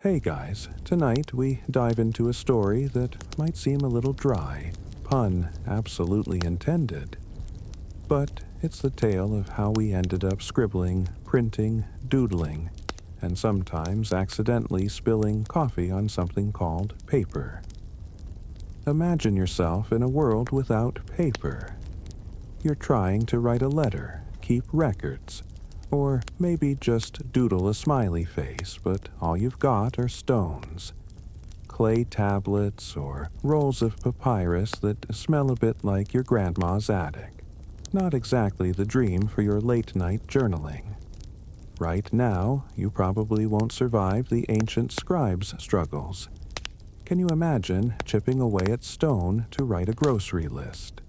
Hey guys, tonight we dive into a story that might seem a little dry, pun absolutely intended. But it's the tale of how we ended up scribbling, printing, doodling, and sometimes accidentally spilling coffee on something called paper. Imagine yourself in a world without paper. You're trying to write a letter, keep records, or maybe just doodle a smiley face, but all you've got are stones. Clay tablets or rolls of papyrus that smell a bit like your grandma's attic. Not exactly the dream for your late-night journaling. Right now, you probably won't survive the ancient scribes' struggles. Can you imagine chipping away at stone to write a grocery list?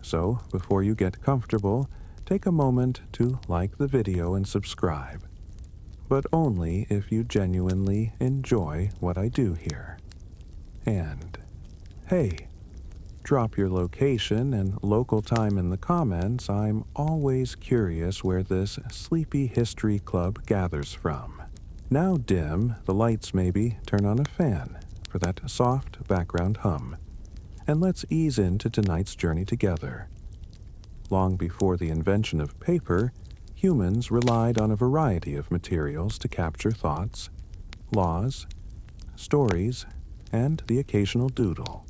So, before you get comfortable, take a moment to like the video and subscribe. But only if you genuinely enjoy what I do here. And, hey, drop your location and local time in the comments. I'm always curious where this sleepy history club gathers from. Now dim the lights, maybe turn on a fan for that soft background hum. And let's ease into tonight's journey together. Long before the invention of paper, humans relied on a variety of materials to capture thoughts, laws, stories, and the occasional doodle.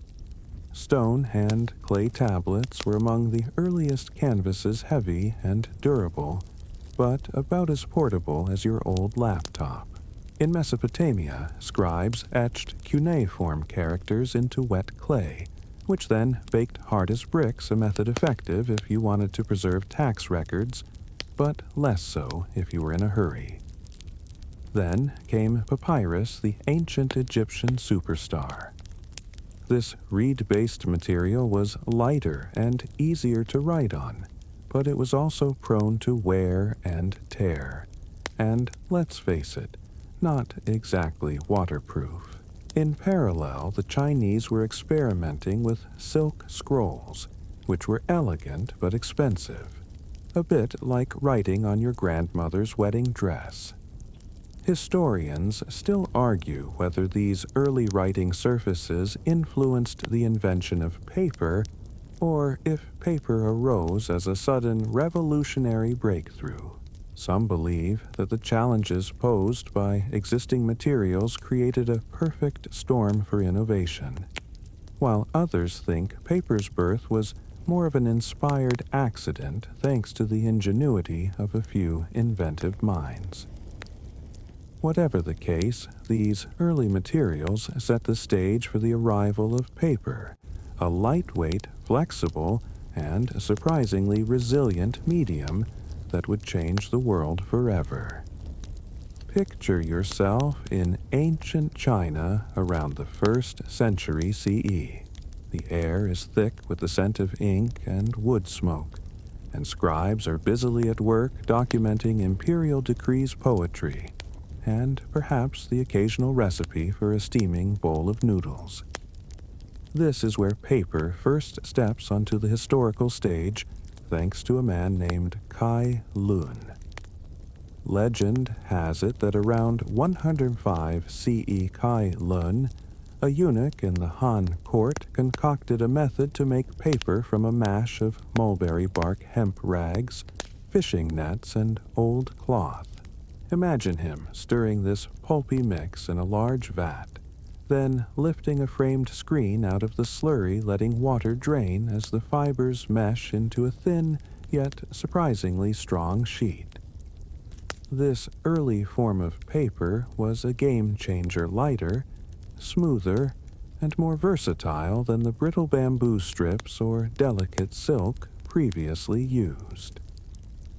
Stone and clay tablets were among the earliest canvases, heavy and durable, but about as portable as your old laptop. In Mesopotamia, scribes etched cuneiform characters into wet clay, which then baked hard as bricks, a method effective if you wanted to preserve tax records, but less so if you were in a hurry. Then came papyrus, the ancient Egyptian superstar. This reed-based material was lighter and easier to write on, but it was also prone to wear and tear, and let's face it, not exactly waterproof. In parallel, the Chinese were experimenting with silk scrolls, which were elegant but expensive, a bit like writing on your grandmother's wedding dress. Historians still argue whether these early writing surfaces influenced the invention of paper, or if paper arose as a sudden revolutionary breakthrough. Some believe that the challenges posed by existing materials created a perfect storm for innovation, while others think paper's birth was more of an inspired accident thanks to the ingenuity of a few inventive minds. Whatever the case, these early materials set the stage for the arrival of paper, a lightweight, flexible, and surprisingly resilient medium that would change the world forever. Picture yourself in ancient China around the 1st century CE. The air is thick with the scent of ink and wood smoke, and scribes are busily at work documenting imperial decrees, poetry, and perhaps the occasional recipe for a steaming bowl of noodles. This is where paper first steps onto the historical stage, thanks to a man named Kai Lun. Legend has it that around 105 CE, Kai Lun, a eunuch in the Han court, concocted a method to make paper from a mash of mulberry bark hemp rags, fishing nets, and old cloth. Imagine him stirring this pulpy mix in a large vat, then lifting a framed screen out of the slurry, letting water drain as the fibers mesh into a thin, yet surprisingly strong sheet. This early form of paper was a game-changer, lighter, smoother, and more versatile than the brittle bamboo strips or delicate silk previously used.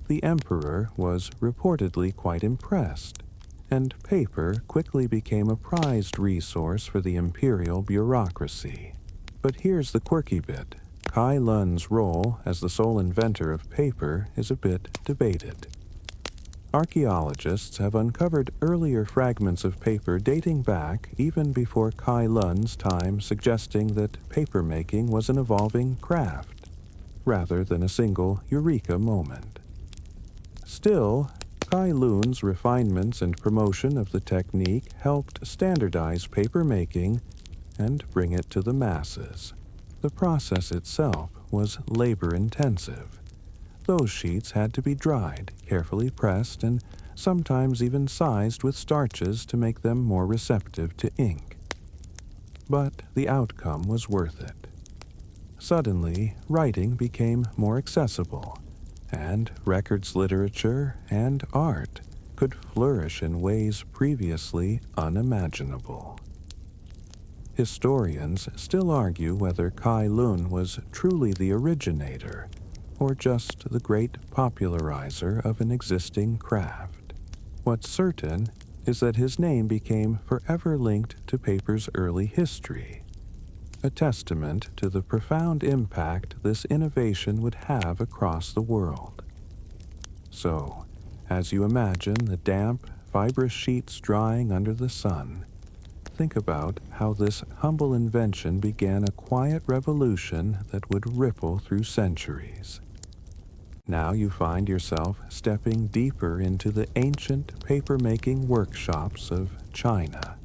The emperor was reportedly quite impressed, and paper quickly became a prized resource for the imperial bureaucracy. But here's the quirky bit. Kai Lun's role as the sole inventor of paper is a bit debated. Archaeologists have uncovered earlier fragments of paper dating back even before Kai Lun's time, suggesting that paper-making was an evolving craft, rather than a single eureka moment. Still, Kai Lun's refinements and promotion of the technique helped standardize paper making and bring it to the masses. The process itself was labor-intensive. Those sheets had to be dried, carefully pressed, and sometimes even sized with starches to make them more receptive to ink. But the outcome was worth it. Suddenly, writing became more accessible, and records literature and art could flourish in ways previously unimaginable. Historians still argue whether Kai Lun was truly the originator or just the great popularizer of an existing craft. What's certain is that his name became forever linked to paper's early history, a testament to the profound impact this innovation would have across the world. So, as you imagine the damp, fibrous sheets drying under the sun, think about how this humble invention began a quiet revolution that would ripple through centuries. Now you find yourself stepping deeper into the ancient paper-making workshops of China,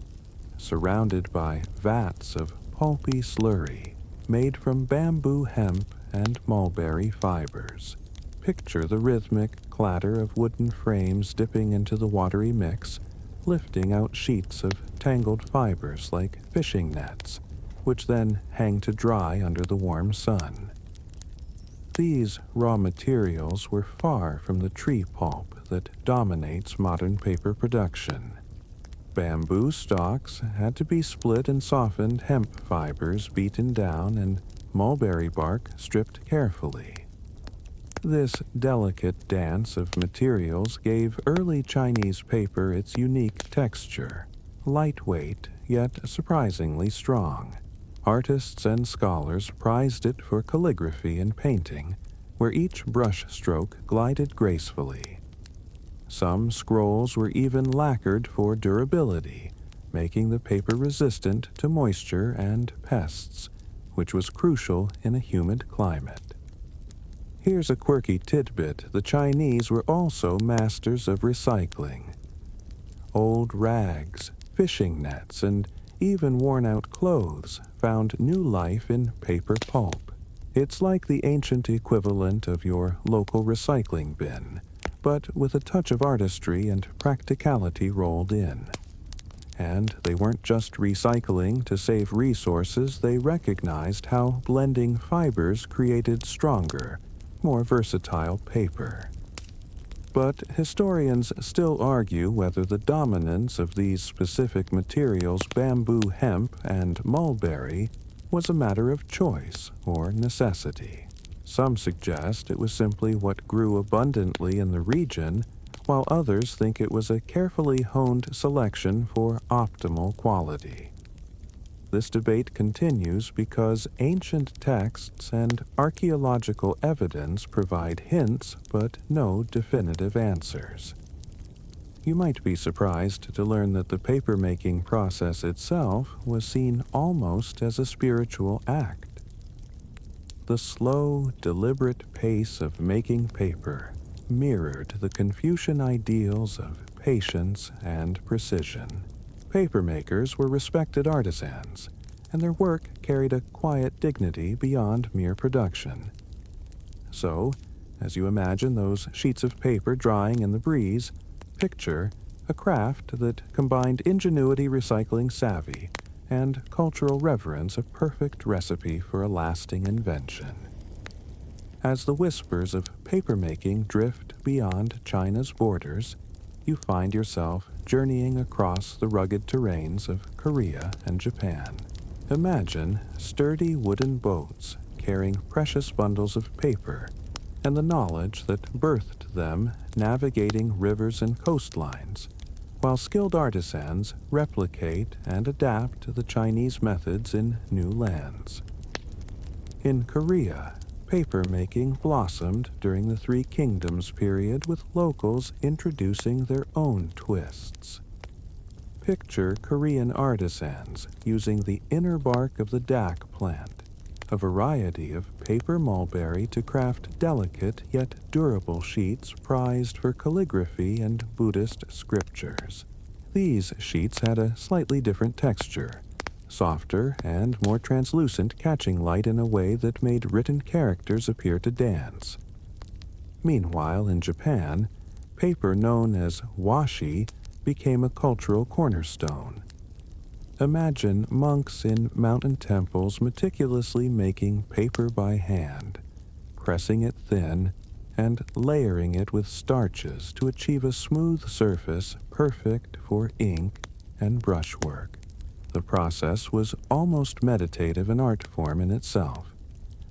surrounded by vats of pulpy slurry made from bamboo hemp and mulberry fibers. Picture the rhythmic clatter of wooden frames dipping into the watery mix, lifting out sheets of tangled fibers like fishing nets, which then hang to dry under the warm sun. These raw materials were far from the tree pulp that dominates modern paper production. Bamboo stalks had to be split and softened, hemp fibers beaten down, and mulberry bark stripped carefully. This delicate dance of materials gave early Chinese paper its unique texture, lightweight yet surprisingly strong. Artists and scholars prized it for calligraphy and painting, where each brush stroke glided gracefully. Some scrolls were even lacquered for durability, making the paper resistant to moisture and pests, which was crucial in a humid climate. Here's a quirky tidbit: the Chinese were also masters of recycling. Old rags, fishing nets, and even worn-out clothes found new life in paper pulp. It's like the ancient equivalent of your local recycling bin, but with a touch of artistry and practicality rolled in. And they weren't just recycling to save resources, they recognized how blending fibers created stronger, more versatile paper. But historians still argue whether the dominance of these specific materials, bamboo, hemp, and mulberry, was a matter of choice or necessity. Some suggest it was simply what grew abundantly in the region, while others think it was a carefully honed selection for optimal quality. This debate continues because ancient texts and archaeological evidence provide hints but no definitive answers. You might be surprised to learn that the paper-making process itself was seen almost as a spiritual act. The slow, deliberate pace of making paper mirrored the Confucian ideals of patience and precision. Papermakers were respected artisans, and their work carried a quiet dignity beyond mere production. So, as you imagine those sheets of paper drying in the breeze, picture a craft that combined ingenuity, recycling savvy, and cultural reverence, a perfect recipe for a lasting invention. As the whispers of papermaking drift beyond China's borders, you find yourself journeying across the rugged terrains of Korea and Japan. Imagine sturdy wooden boats carrying precious bundles of paper, and the knowledge that birthed them navigating rivers and coastlines, while skilled artisans replicate and adapt the Chinese methods in new lands. In Korea, paper-making blossomed during the Three Kingdoms period, with locals introducing their own twists. Picture Korean artisans using the inner bark of the dak plant, a variety of paper mulberry to craft delicate yet durable sheets prized for calligraphy and Buddhist scriptures. These sheets had a slightly different texture, softer and more translucent, catching light in a way that made written characters appear to dance. Meanwhile, in Japan, paper known as washi became a cultural cornerstone. Imagine monks in mountain temples meticulously making paper by hand, pressing it thin, and layering it with starches to achieve a smooth surface perfect for ink and brushwork. The process was almost meditative an art form in itself,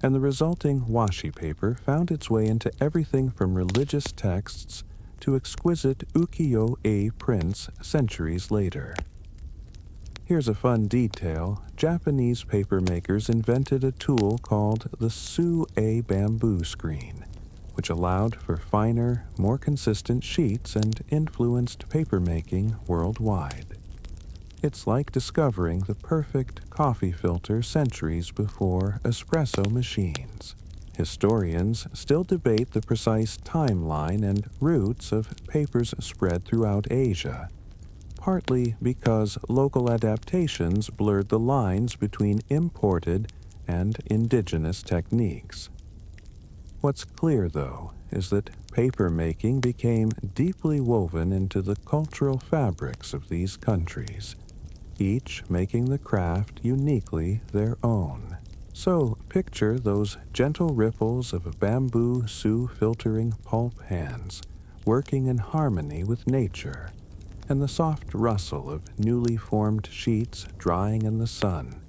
and the resulting washi paper found its way into everything from religious texts to exquisite ukiyo-e prints centuries later. Here's a fun detail. Japanese paper makers invented a tool called the Su-e bamboo screen, which allowed for finer, more consistent sheets and influenced papermaking worldwide. It's like discovering the perfect coffee filter centuries before espresso machines. Historians still debate the precise timeline and roots of paper's spread throughout Asia, partly because local adaptations blurred the lines between imported and indigenous techniques. What's clear, though, is that paper making became deeply woven into the cultural fabrics of these countries, each making the craft uniquely their own. So picture those gentle ripples of a bamboo filtering pulp hands, working in harmony with nature, and the soft rustle of newly formed sheets drying in the sun,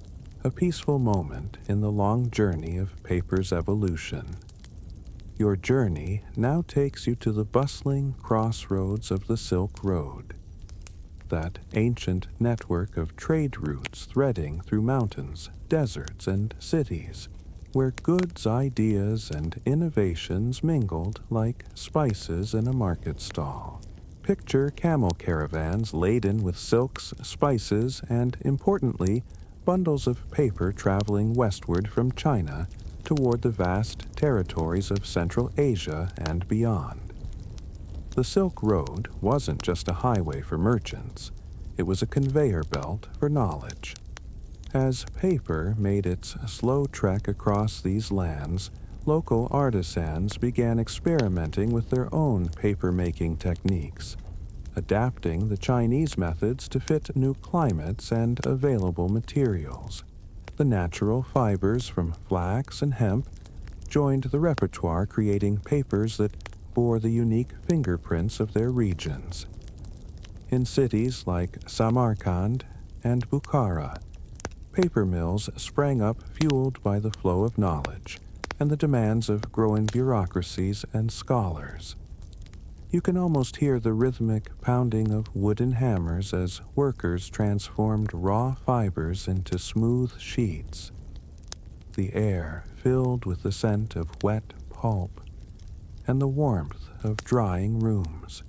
a peaceful moment in the long journey of paper's evolution. Your journey now takes you to the bustling crossroads of the Silk Road, that ancient network of trade routes threading through mountains, deserts, and cities, where goods, ideas, and innovations mingled like spices in a market stall. Picture camel caravans laden with silks, spices, and, importantly, bundles of paper traveling westward from China toward the vast territories of Central Asia and beyond. The Silk Road wasn't just a highway for merchants, it was a conveyor belt for knowledge. As paper made its slow trek across these lands, local artisans began experimenting with their own paper-making techniques, adapting the Chinese methods to fit new climates and available materials. The natural fibers from flax and hemp joined the repertoire, creating papers that bore the unique fingerprints of their regions. In cities like Samarkand and Bukhara, paper mills sprang up fueled by the flow of knowledge and the demands of growing bureaucracies and scholars. You can almost hear the rhythmic pounding of wooden hammers as workers transformed raw fibers into smooth sheets, the air filled with the scent of wet pulp and the warmth of drying rooms.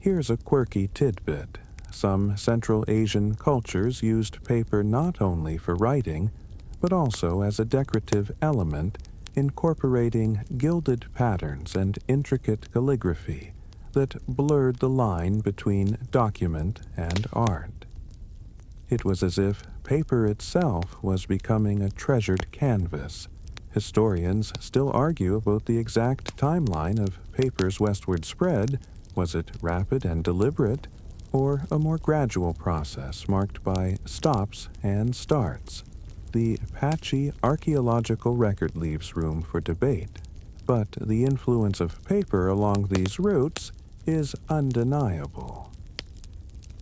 Here's a quirky tidbit. Some Central Asian cultures used paper not only for writing, but also as a decorative element, incorporating gilded patterns and intricate calligraphy that blurred the line between document and art. It was as if paper itself was becoming a treasured canvas. Historians still argue about the exact timeline of paper's westward spread. Was it rapid and deliberate, or a more gradual process marked by stops and starts? The patchy archaeological record leaves room for debate, but the influence of paper along these routes is undeniable.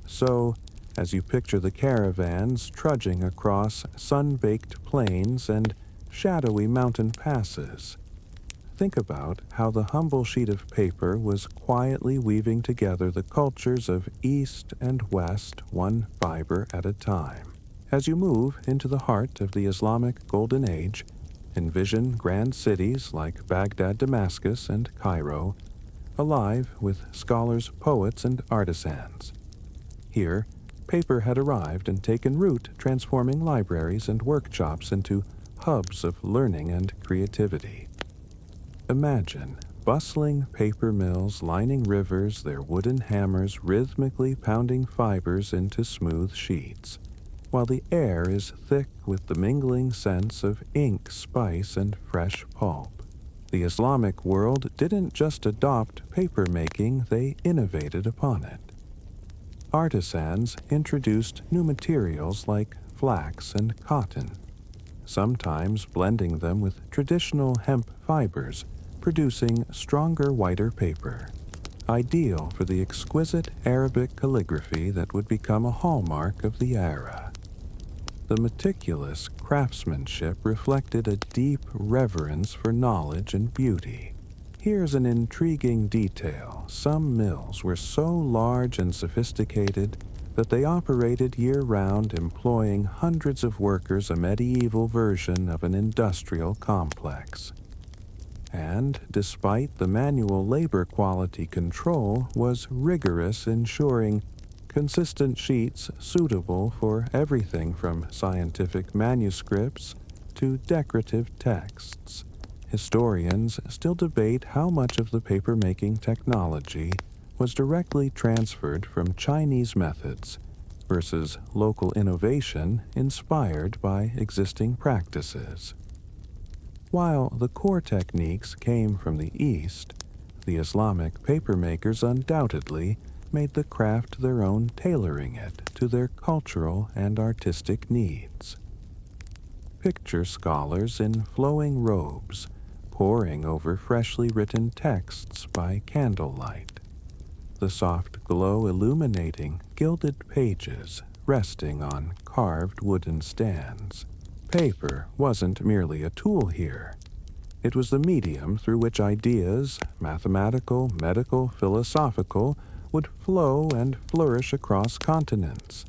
So, as you picture the caravans trudging across sun-baked plains and shadowy mountain passes, think about how the humble sheet of paper was quietly weaving together the cultures of East and West, one fiber at a time. As you move into the heart of the Islamic Golden Age, envision grand cities like Baghdad, Damascus, and Cairo, alive with scholars, poets, and artisans. Here, paper had arrived and taken root, transforming libraries and workshops into hubs of learning and creativity. Imagine bustling paper mills lining rivers, their wooden hammers rhythmically pounding fibers into smooth sheets, while the air is thick with the mingling scents of ink, spice, and fresh pulp. The Islamic world didn't just adopt paper making, they innovated upon it. Artisans introduced new materials like flax and cotton, sometimes blending them with traditional hemp fibers, producing stronger, whiter paper, ideal for the exquisite Arabic calligraphy that would become a hallmark of the era. The meticulous craftsmanship reflected a deep reverence for knowledge and beauty. Here's an intriguing detail. Some mills were so large and sophisticated that they operated year-round, employing hundreds of workers, a medieval version of an industrial complex. And despite the manual labor, quality control was rigorous, ensuring consistent sheets suitable for everything from scientific manuscripts to decorative texts. Historians still debate how much of the paper-making technology was directly transferred from Chinese methods versus local innovation inspired by existing practices. While the core techniques came from the East, the Islamic papermakers undoubtedly made the craft their own, tailoring it to their cultural and artistic needs. Picture scholars in flowing robes, poring over freshly written texts by candlelight, the soft glow illuminating gilded pages resting on carved wooden stands. Paper wasn't merely a tool here. It was the medium through which ideas, mathematical, medical, philosophical, would flow and flourish across continents.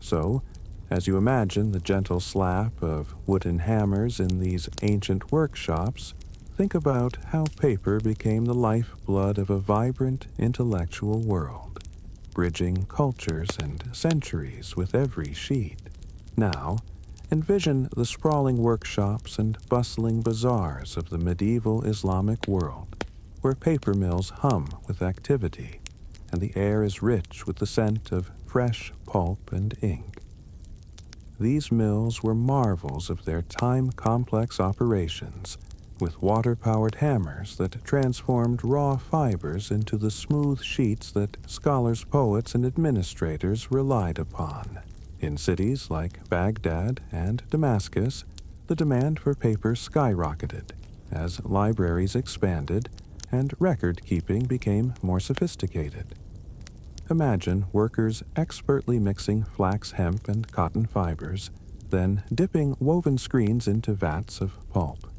So, as you imagine the gentle slap of wooden hammers in these ancient workshops, think about how paper became the lifeblood of a vibrant intellectual world, bridging cultures and centuries with every sheet. Now, envision the sprawling workshops and bustling bazaars of the medieval Islamic world, where paper mills hum with activity, and the air is rich with the scent of fresh pulp and ink. These mills were marvels of their time-complex operations, with water-powered hammers that transformed raw fibers into the smooth sheets that scholars, poets, and administrators relied upon. In cities like Baghdad and Damascus, the demand for paper skyrocketed as libraries expanded and record-keeping became more sophisticated. Imagine workers expertly mixing flax, hemp, and cotton fibers, then dipping woven screens into vats of pulp,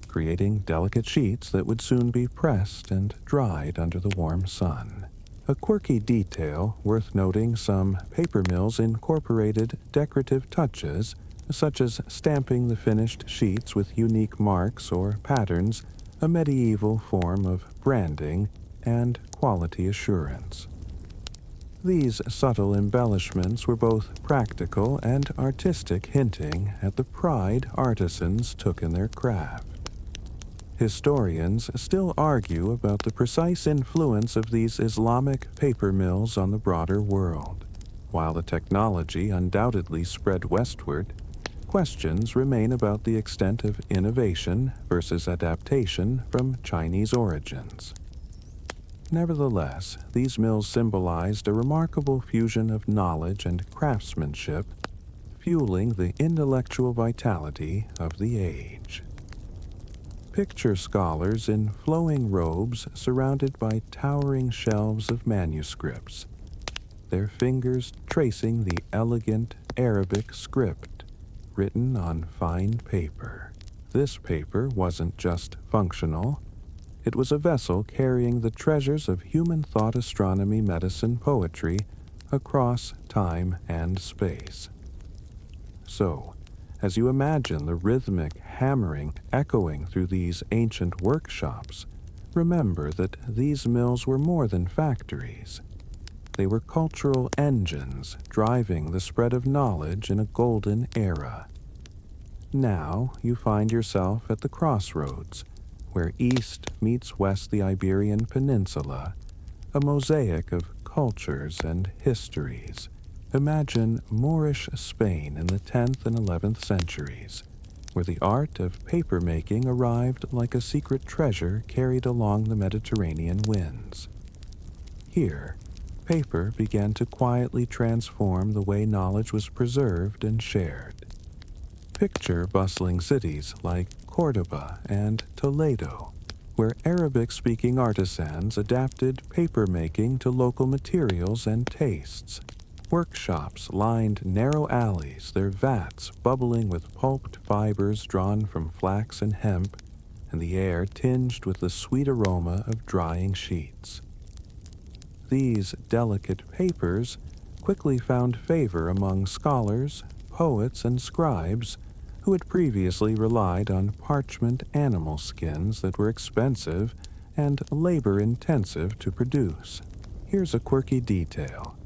creating delicate sheets that would soon be pressed and dried under the warm sun. A quirky detail worth noting, some paper mills incorporated decorative touches, such as stamping the finished sheets with unique marks or patterns, a medieval form of branding and quality assurance. These subtle embellishments were both practical and artistic, hinting at the pride artisans took in their craft. Historians still argue about the precise influence of these Islamic paper mills on the broader world. While the technology undoubtedly spread westward, questions remain about the extent of innovation versus adaptation from Chinese origins. Nevertheless, these mills symbolized a remarkable fusion of knowledge and craftsmanship, fueling the intellectual vitality of the age. Picture scholars in flowing robes surrounded by towering shelves of manuscripts, their fingers tracing the elegant Arabic script written on fine paper. This paper wasn't just functional. It was a vessel carrying the treasures of human thought, astronomy, medicine, poetry across time and space. So, as you imagine the rhythmic hammering echoing through these ancient workshops, remember that these mills were more than factories. They were cultural engines driving the spread of knowledge in a golden era. Now you find yourself at the crossroads, where east meets west the Iberian Peninsula, a mosaic of cultures and histories. Imagine Moorish Spain in the 10th and 11th centuries, where the art of paper-making arrived like a secret treasure carried along the Mediterranean winds. Here, paper began to quietly transform the way knowledge was preserved and shared. Picture bustling cities like Cordoba and Toledo, where Arabic-speaking artisans adapted paper-making to local materials and tastes. Workshops lined narrow alleys, their vats bubbling with pulped fibers drawn from flax and hemp, and the air tinged with the sweet aroma of drying sheets. These delicate papers quickly found favor among scholars, poets, and scribes who had previously relied on parchment animal skins that were expensive and labor-intensive to produce. Here's a quirky detail.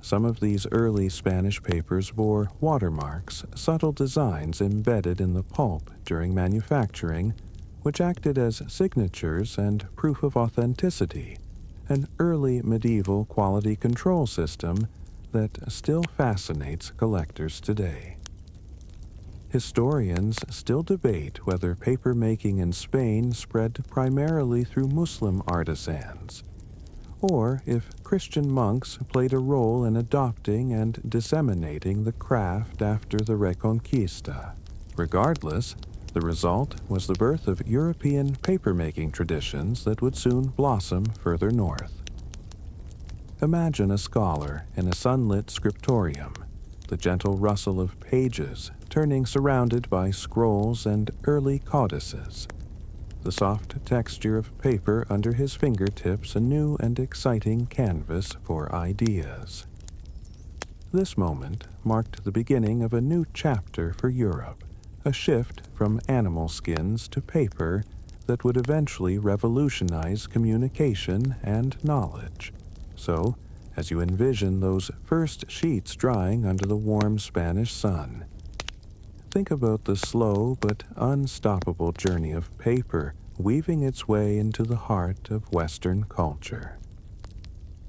Some of these early Spanish papers bore watermarks, subtle designs embedded in the pulp during manufacturing, which acted as signatures and proof of authenticity, an early medieval quality control system that still fascinates collectors today. Historians still debate whether paper making in Spain spread primarily through Muslim artisans, or if Christian monks played a role in adopting and disseminating the craft after the Reconquista. Regardless, the result was the birth of European paper-making traditions that would soon blossom further north. Imagine a scholar in a sunlit scriptorium, the gentle rustle of pages turning surrounded by scrolls and early codices, the soft texture of paper under his fingertips a new and exciting canvas for ideas. This moment marked the beginning of a new chapter for Europe, a shift from animal skins to paper that would eventually revolutionize communication and knowledge. So, as you envision those first sheets drying under the warm Spanish sun, think about the slow but unstoppable journey of paper weaving its way into the heart of Western culture.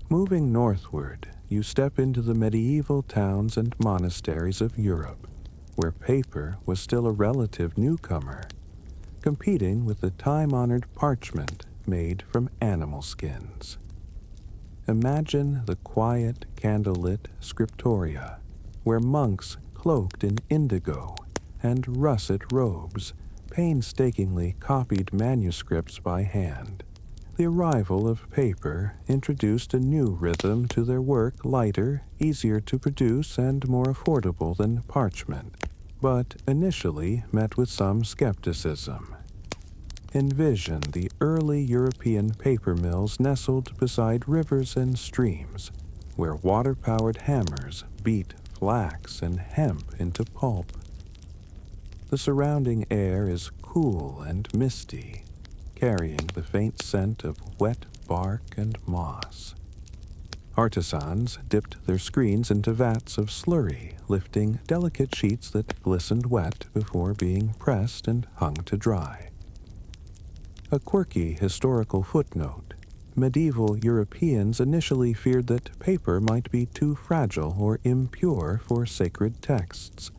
Moving northward, you step into the medieval towns and monasteries of Europe, where paper was still a relative newcomer, competing with the time-honored parchment made from animal skins. Imagine the quiet, candlelit scriptoria, where monks cloaked in indigo and russet robes painstakingly copied manuscripts by hand. The arrival of paper introduced a new rhythm to their work, lighter, easier to produce, and more affordable than parchment, but initially met with some skepticism. Envision the early European paper mills nestled beside rivers and streams, where water-powered hammers beat flax and hemp into pulp. The surrounding air is cool and misty, carrying the faint scent of wet bark and moss. Artisans dipped their screens into vats of slurry, lifting delicate sheets that glistened wet before being pressed and hung to dry. A quirky historical footnote: medieval Europeans initially feared that paper might be too fragile or impure for sacred texts.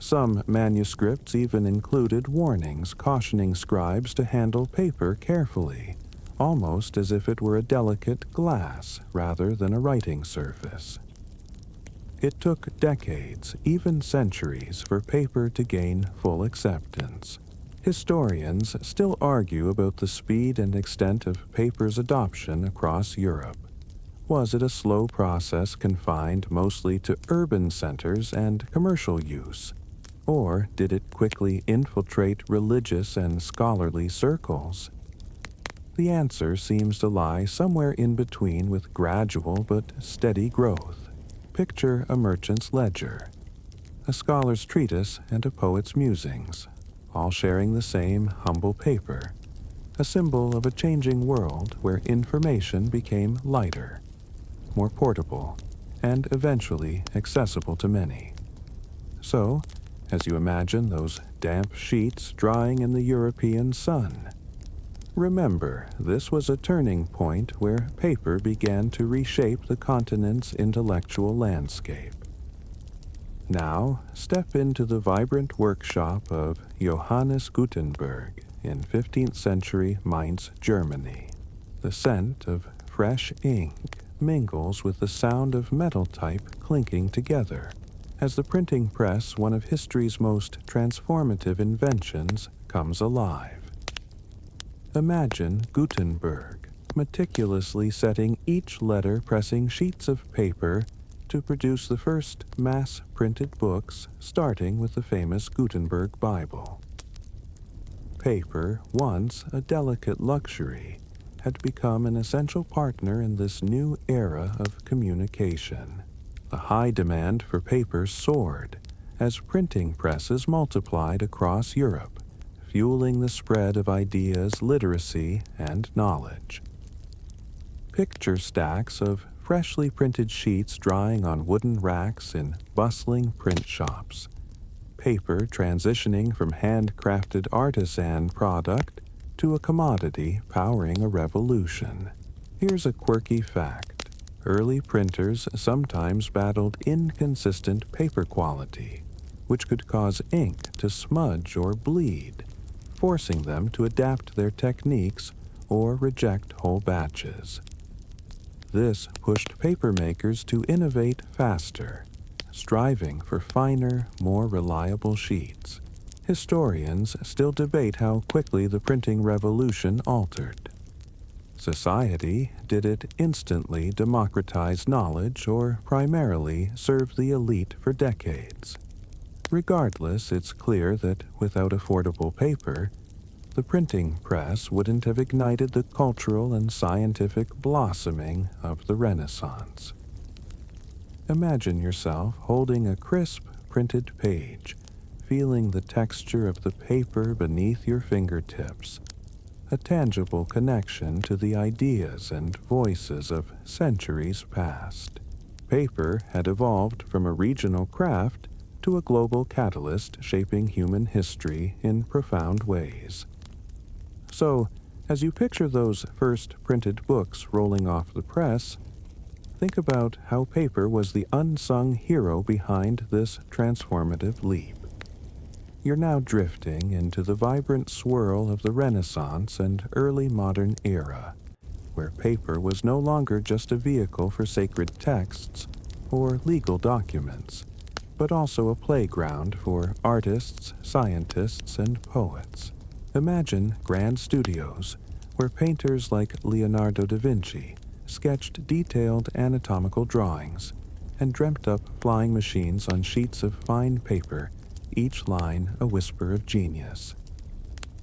Some manuscripts even included warnings cautioning scribes to handle paper carefully, almost as if it were a delicate glass rather than a writing surface. It took decades, even centuries, for paper to gain full acceptance. Historians still argue about the speed and extent of paper's adoption across Europe. Was it a slow process confined mostly to urban centers and commercial use? Or did it quickly infiltrate religious and scholarly circles? The answer seems to lie somewhere in between, with gradual but steady growth. Picture a merchant's ledger, a scholar's treatise, and a poet's musings, all sharing the same humble paper, a symbol of a changing world where information became lighter, more portable, and eventually accessible to many. So, as you imagine those damp sheets drying in the European sun. Remember, this was a turning point where paper began to reshape the continent's intellectual landscape. Now, step into the vibrant workshop of Johannes Gutenberg in 15th century Mainz, Germany. The scent of fresh ink mingles with the sound of metal type clinking together, as the printing press, one of history's most transformative inventions, comes alive. Imagine Gutenberg meticulously setting each letter, pressing sheets of paper to produce the first mass-printed books, starting with the famous Gutenberg Bible. Paper, once a delicate luxury, had become an essential partner in this new era of communication. The high demand for paper soared as printing presses multiplied across Europe, fueling the spread of ideas, literacy, and knowledge. Picture stacks of freshly printed sheets drying on wooden racks in bustling print shops, paper transitioning from handcrafted artisan product to a commodity powering a revolution. Here's a quirky fact. Early printers sometimes battled inconsistent paper quality, which could cause ink to smudge or bleed, forcing them to adapt their techniques or reject whole batches. This pushed papermakers to innovate faster, striving for finer, more reliable sheets. Historians still debate how quickly the printing revolution altered. Society, did it instantly democratize knowledge or primarily serve the elite for decades? Regardless, it's clear that without affordable paper, the printing press wouldn't have ignited the cultural and scientific blossoming of the Renaissance. Imagine yourself holding a crisp, printed page, feeling the texture of the paper beneath your fingertips, a tangible connection to the ideas and voices of centuries past. Paper had evolved from a regional craft to a global catalyst shaping human history in profound ways. So, as you picture those first printed books rolling off the press, think about how paper was the unsung hero behind this transformative leap. You're now drifting into the vibrant swirl of the Renaissance and early modern era, where paper was no longer just a vehicle for sacred texts or legal documents, but also a playground for artists, scientists, and poets. Imagine grand studios where painters like Leonardo da Vinci sketched detailed anatomical drawings and dreamt up flying machines on sheets of fine paper, each line a whisper of genius.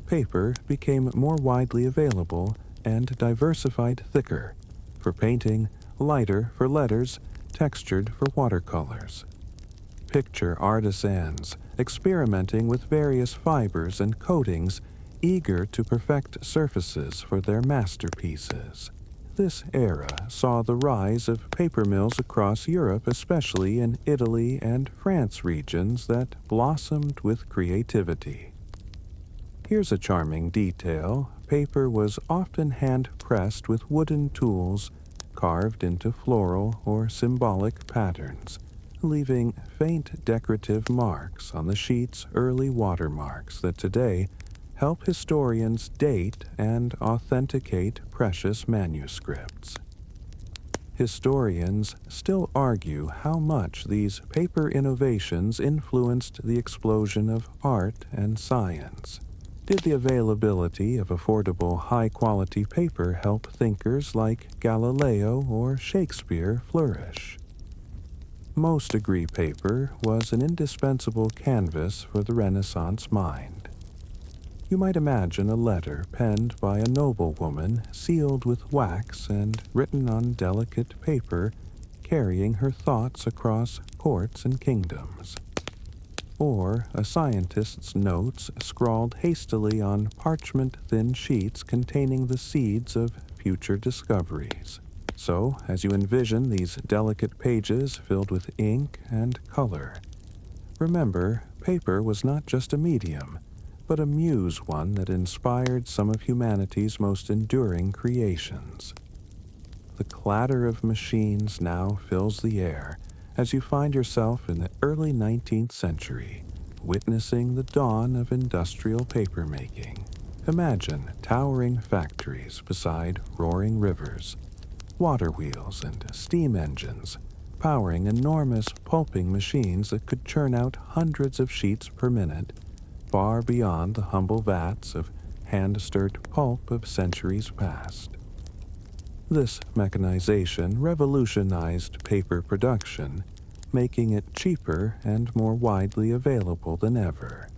Paper became more widely available and diversified thicker for painting, lighter for letters, textured for watercolors. Picture artisans experimenting with various fibers and coatings, eager to perfect surfaces for their masterpieces. This era saw the rise of paper mills across Europe, especially in Italy and France, regions that blossomed with creativity. Here's a charming detail. Paper was often hand-pressed with wooden tools carved into floral or symbolic patterns, leaving faint decorative marks on the sheet's early watermarks that today help historians date and authenticate precious manuscripts. Historians still argue how much these paper innovations influenced the explosion of art and science. Did the availability of affordable, high-quality paper help thinkers like Galileo or Shakespeare flourish? Most agree paper was an indispensable canvas for the Renaissance mind. You might imagine a letter penned by a noblewoman, sealed with wax and written on delicate paper, carrying her thoughts across courts and kingdoms. Or a scientist's notes scrawled hastily on parchment-thin sheets containing the seeds of future discoveries. So, as you envision these delicate pages filled with ink and color, remember, paper was not just a medium, but a muse one that inspired some of humanity's most enduring creations. The clatter of machines now fills the air as you find yourself in the early 19th century, witnessing the dawn of industrial papermaking. Imagine towering factories beside roaring rivers, water wheels and steam engines, powering enormous pulping machines that could churn out hundreds of sheets per minute, far beyond the humble vats of hand-stirred pulp of centuries past. This mechanization revolutionized paper production, making it cheaper and more widely available than ever.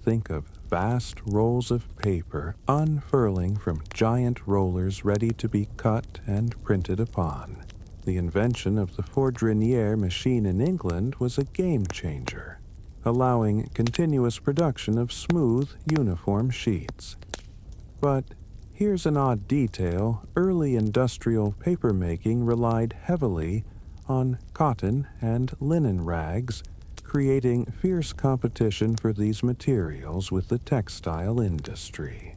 Think of vast rolls of paper unfurling from giant rollers ready to be cut and printed upon. The invention of the Fourdrinier machine in England was a game changer, allowing continuous production of smooth, uniform sheets. But here's an odd detail: early industrial papermaking relied heavily on cotton and linen rags, creating fierce competition for these materials with the textile industry.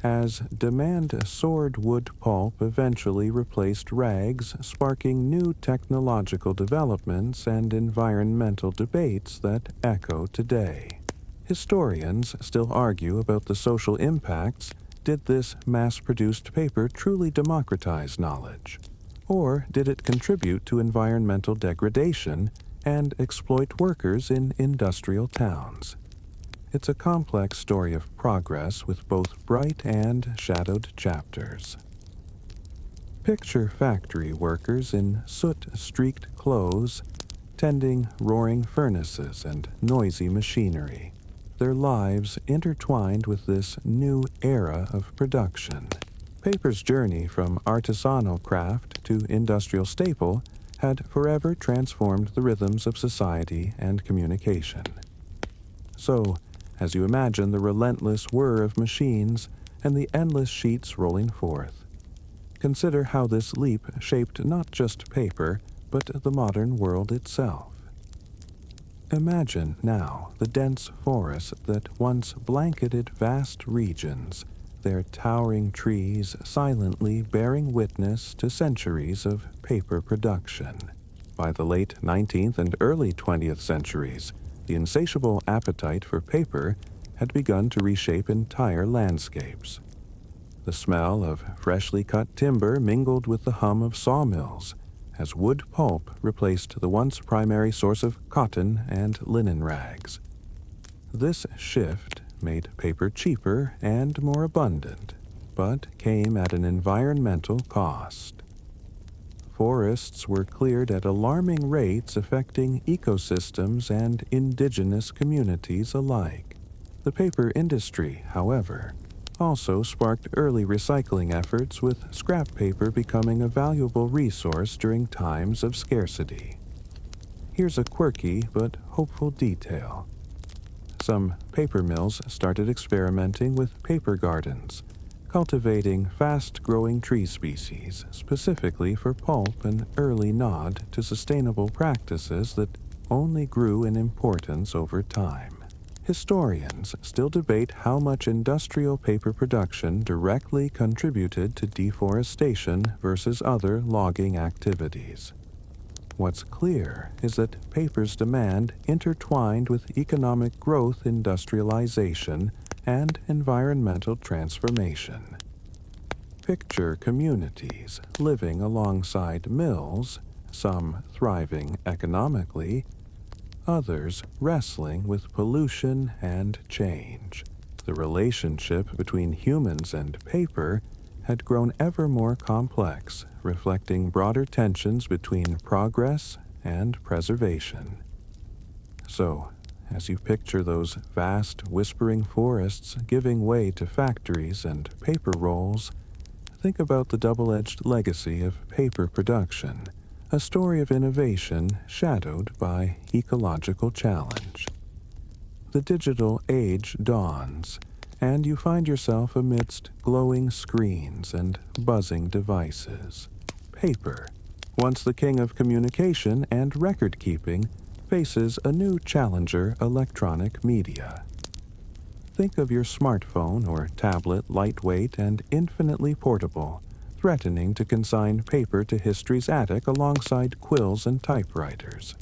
As demand soared, wood pulp eventually replaced rags, sparking new technological developments and environmental debates that echo today. Historians still argue about the social impacts. Did this mass-produced paper truly democratize knowledge? Or did it contribute to environmental degradation and exploit workers in industrial towns? It's a complex story of progress with both bright and shadowed chapters. Picture factory workers in soot-streaked clothes, tending roaring furnaces and noisy machinery, their lives intertwined with this new era of production. Paper's journey from artisanal craft to industrial staple had forever transformed the rhythms of society and communication. So, as you imagine the relentless whir of machines and the endless sheets rolling forth, consider how this leap shaped not just paper, but the modern world itself. Imagine now the dense forests that once blanketed vast regions, their towering trees silently bearing witness to centuries of paper production. By the late 19th and early 20th centuries, the insatiable appetite for paper had begun to reshape entire landscapes. The smell of freshly cut timber mingled with the hum of sawmills, as wood pulp replaced the once primary source of cotton and linen rags. This shift made paper cheaper and more abundant, but came at an environmental cost. Forests were cleared at alarming rates, affecting ecosystems and indigenous communities alike. The paper industry, however, also sparked early recycling efforts, with scrap paper becoming a valuable resource during times of scarcity. Here's a quirky but hopeful detail. Some paper mills started experimenting with paper gardens, cultivating fast-growing tree species specifically for pulp, an early nod to sustainable practices that only grew in importance over time. Historians still debate how much industrial paper production directly contributed to deforestation versus other logging activities. What's clear is that paper's demand intertwined with economic growth, industrialization, and environmental transformation. Picture communities living alongside mills, some thriving economically, others wrestling with pollution and change. The relationship between humans and paper had grown ever more complex, reflecting broader tensions between progress and preservation. So, as you picture those vast, whispering forests giving way to factories and paper rolls, think about the double-edged legacy of paper production, a story of innovation shadowed by ecological challenge. The digital age dawns, and you find yourself amidst glowing screens and buzzing devices. Paper, once the king of communication and record-keeping, faces a new challenger electronic media. Think of your smartphone or tablet lightweight and infinitely portable, threatening to consign paper to history's attic alongside quills and typewriters.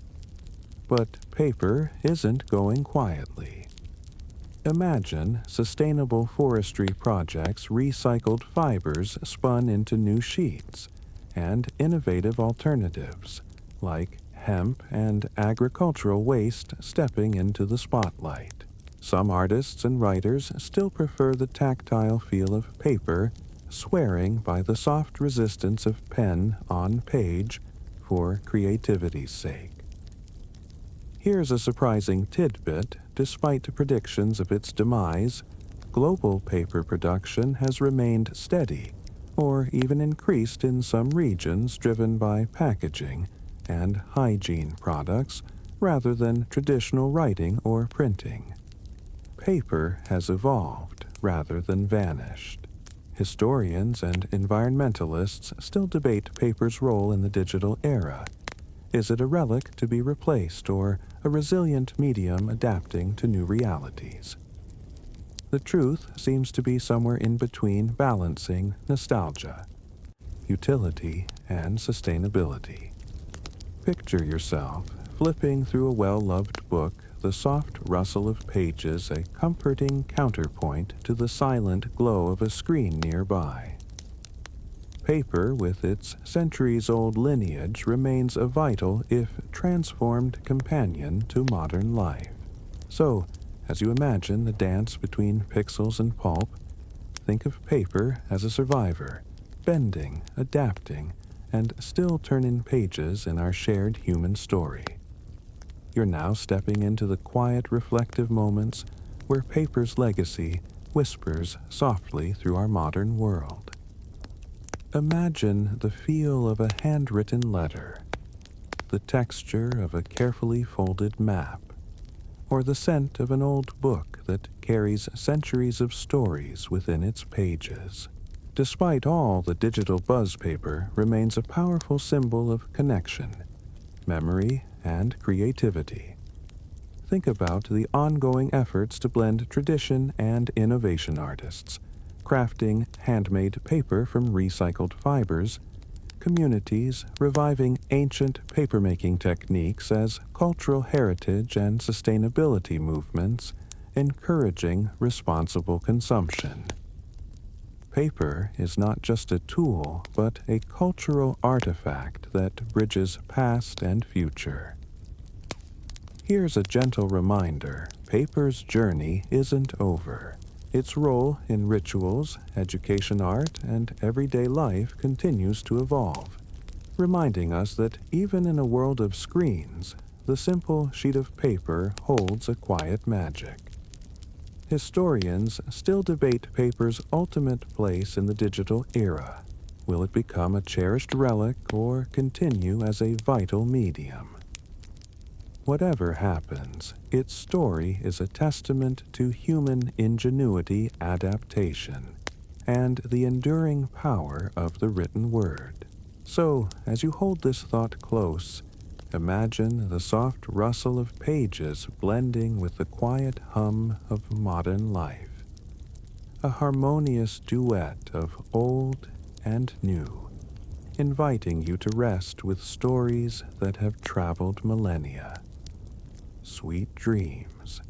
But paper isn't going quietly. Imagine sustainable forestry projects recycled fibers spun into new sheets, and innovative alternatives, like hemp and agricultural waste stepping into the spotlight. Some artists and writers still prefer the tactile feel of paper, swearing by the soft resistance of pen on page for creativity's sake. Here's a surprising tidbit. Despite predictions of its demise, global paper production has remained steady, or even increased in some regions, driven by packaging and hygiene products rather than traditional writing or printing. Paper has evolved rather than vanished. Historians and environmentalists still debate paper's role in the digital era. Is it a relic to be replaced or a resilient medium adapting to new realities? The truth seems to be somewhere in between, balancing nostalgia, utility, and sustainability. Picture yourself flipping through a well-loved book, the soft rustle of pages a comforting counterpoint to the silent glow of a screen nearby. Paper, with its centuries-old lineage, remains a vital, if transformed, companion to modern life. So, as you imagine the dance between pixels and pulp, think of paper as a survivor, bending, adapting, and still turning pages in our shared human story. You're now stepping into the quiet, reflective moments where paper's legacy whispers softly through our modern world. Imagine the feel of a handwritten letter, the texture of a carefully folded map, or the scent of an old book that carries centuries of stories within its pages. Despite all, the digital buzz paper remains a powerful symbol of connection, memory, and creativity. Think about the ongoing efforts to blend tradition and innovation. Artists crafting handmade paper from recycled fibers, communities reviving ancient papermaking techniques as cultural heritage, and sustainability movements encouraging responsible consumption. Paper is not just a tool, but a cultural artifact that bridges past and future. Here's a gentle reminder: paper's journey isn't over. Its role in rituals, education, art, and everyday life continues to evolve, reminding us that even in a world of screens, the simple sheet of paper holds a quiet magic. Historians still debate paper's ultimate place in the digital era. Will it become a cherished relic or continue as a vital medium? Whatever happens, its story is a testament to human ingenuity, adaptation, and the enduring power of the written word. So, as you hold this thought close, imagine the soft rustle of pages blending with the quiet hum of modern life. A harmonious duet of old and new, inviting you to rest with stories that have traveled millennia. Sweet dreams.